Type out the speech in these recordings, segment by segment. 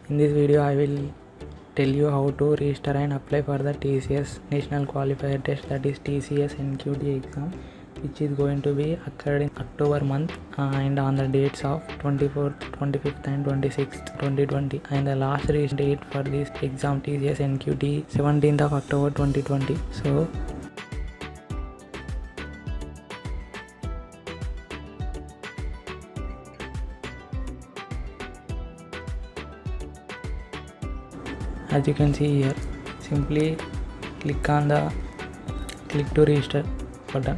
In this video I will tell you how to register and apply for the TCS National Qualifier Test, that is TCS NQT exam, which is going to be occurred in October month and on the dates of 24th, 25th and 26th 2020, and the last release date for this exam TCS NQT 17th of October 2020. So as you can see here, simply click on the click to register button.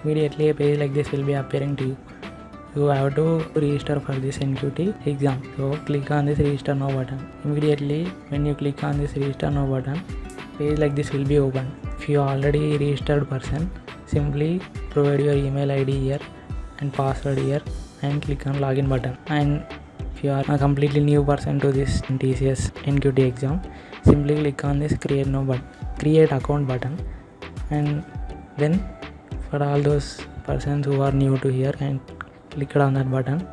Immediately a page like this will be appearing to you. You have to register for this NQT exam, so click on this register now button. Immediately when you click on this register now button, page like this will be open. If you are already registered person, simply provide your email ID here and password here and click on login button. And if you are a completely new person to this TCS NQT exam, simply click on this create account button, and then for all those persons who are new to here and click on that button,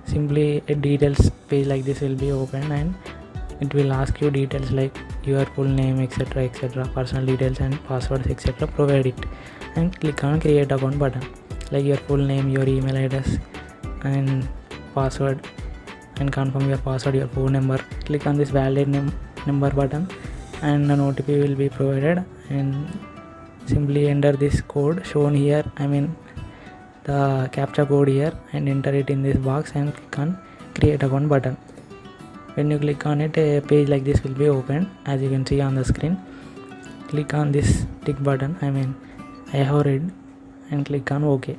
simply a details page like this will be open and it will ask you details like your full name, etc., personal details and passwords, etc. Provide it and click on create account button, like your full name, your email address and password, and confirm your password, your phone number. Click on this validate number button and an OTP will be provided, and simply enter this code shown here, the captcha code here, and enter it in this box and click on create account button. When you click on it, a page like this will be opened as you can see on the screen. Click on this tick button, I have read, and click on OK.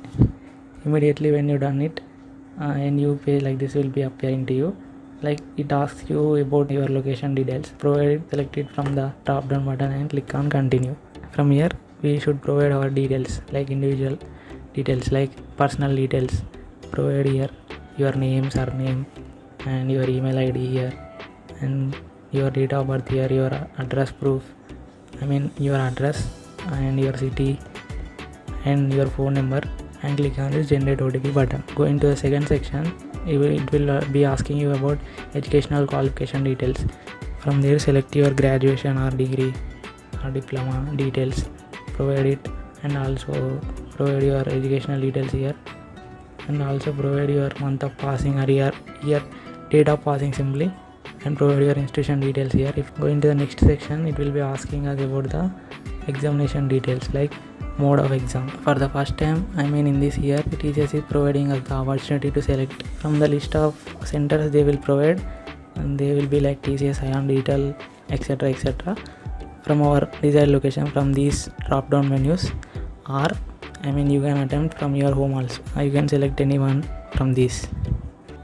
Immediately when you done it, a new page like this will be appearing to you. Like it asks you about your location details. Provide it, select it from the drop down button and click on continue. From here we should provide our details like individual details like personal details. Provide here your name, surname and your email ID here, and your date of birth here, your address proof, your address and your city and your phone number, and click on this generate OTP button. Go into the second section. It will be asking you about educational qualification details. From there select your graduation or degree or diploma details, provide it, and also provide your educational details here, and also provide your month of passing or year date of passing simply, and provide your institution details here. If going to the next section, it will be asking us about the examination details like mode of exam. For the first time, in this year, TCS is providing us the opportunity to select from the list of centers they will provide, and they will be like TCS, ION Digital, etc. from our desired location from these drop down menus, or you can attempt from your home also. You can select anyone from these.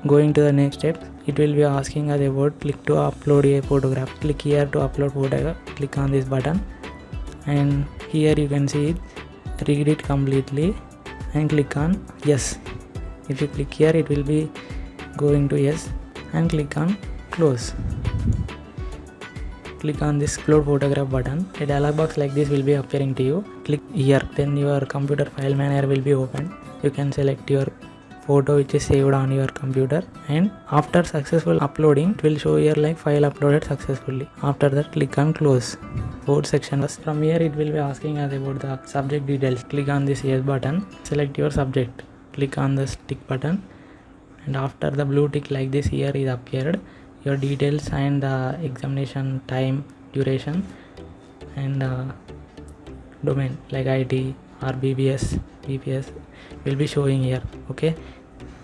Going to the next step, it will be asking us about click to upload a photograph. Click here to upload photograph. Click on this button, and here you can see it. Read it completely and click on yes. If you click here, it will be going to yes, and click on close. Click on this upload photograph button. A dialog box like this will be appearing to you. Click here, then your computer file manager will be opened. You can select your photo which is saved on your computer, and after successful uploading, it will show here like file uploaded successfully. After that, click on close. Fourth section. From here it will be asking us about the subject details. Click on this yes button, select your subject, click on the tick button, and after the blue tick like this here is appeared, your details and the examination time, duration and domain like IT or BPS will be showing here. Okay,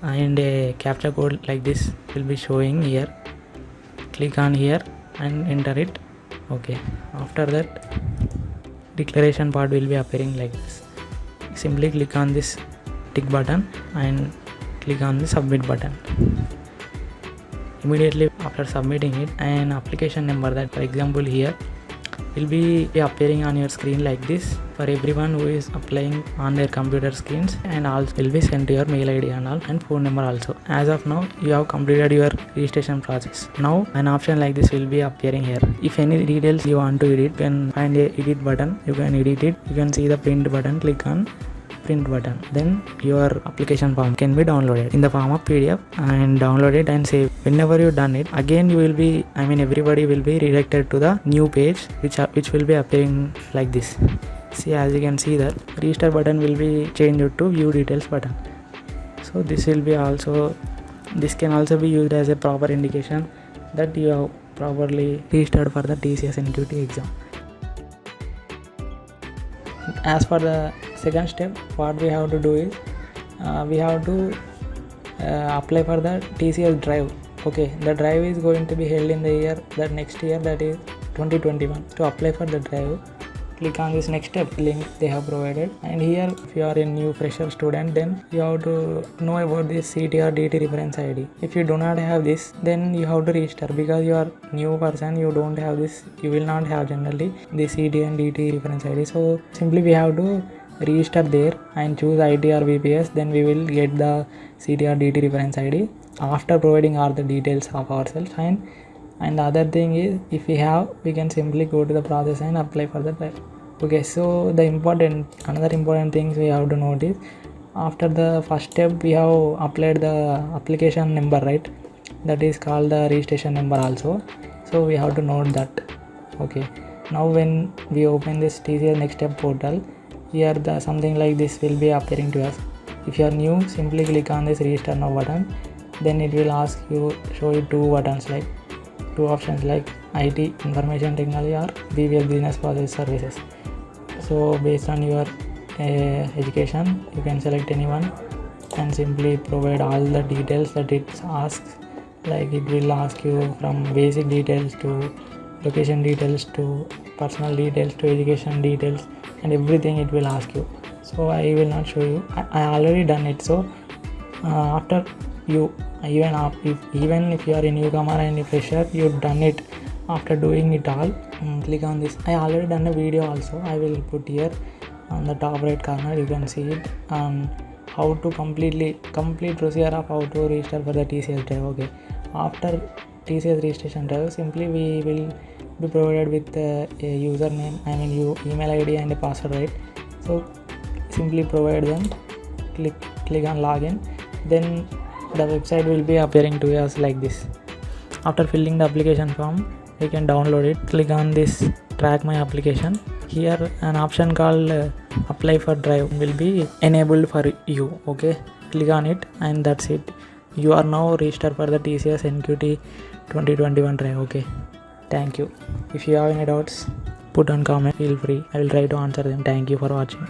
and a captcha code like this will be showing here. Click on here and enter it. Okay, after that declaration part will be appearing like this. Simply click on this tick button and click on the submit button. Immediately after submitting it, an application number, that for example here, will be appearing on your screen like this for everyone who is applying on their computer screens, and also will be sent to your mail ID and all, and phone number also. As of now, you have completed your registration process. Now an option like this will be appearing here. If any details you want to edit, you can find a edit button, you can edit it. You can see the print button, click on print button. Then your application form can be downloaded in the form of PDF and download it and save. Whenever you done it, again you will be, everybody will be redirected to the new page which will be appearing like this. See, as you can see that restart button will be changed to view details button. So this can also be used as a proper indication that you have properly registered for the TCS NQT exam. As for the second step, what we have to do is we have to apply for the TCS drive. Okay, the drive is going to be held in the next year, that is 2021. To apply for the drive, click on this next step link they have provided, and here if you are a new fresher student, then you have to know about this CTR DT reference ID. If you do not have this, then you have to register, because you are new person, you don't have this, you will not have generally the CTR and DT reference ID. So simply we have to register there and choose IT or VPS, then we will get the CTR DT reference ID after providing all the details of ourselves. And the other thing is, if we have, we can simply go to the process and apply for the drive. Okay, so another important things we have to note is, after the first step we have applied the application number, right? That is called the registration number also. So we have to note that. Okay, now when we open this TCS Next Step portal, here something like this will be appearing to us. If you are new, simply click on this register now button. Then it will show you two options like IT information technology or BPS business process services. So based on your education, you can select anyone and simply provide all the details that it asks. Like it will ask you from basic details to location details to personal details to education details, and everything it will ask you. So I will not show you, I already done it. So after you, even if you are a newcomer and a fresher, you've done it. After doing it all, click on this. I already done a video also, I will put here on the top right corner. You can see it on how to complete procedure of how to register for the TCS drive. Okay, after TCS registration drive, simply we will be provided with a username, email ID and a password, right? So simply provide them, click on login, then the website will be appearing to us like this. After filling the application form, you can download it. Click on this track my application. Here an option called apply for drive will be enabled for you. Okay, click on it and that's it. You are now registered for the TCS NQT 2021 drive. Okay, thank you. If you have any doubts, put on comment, feel free, I will try to answer them. Thank you for watching.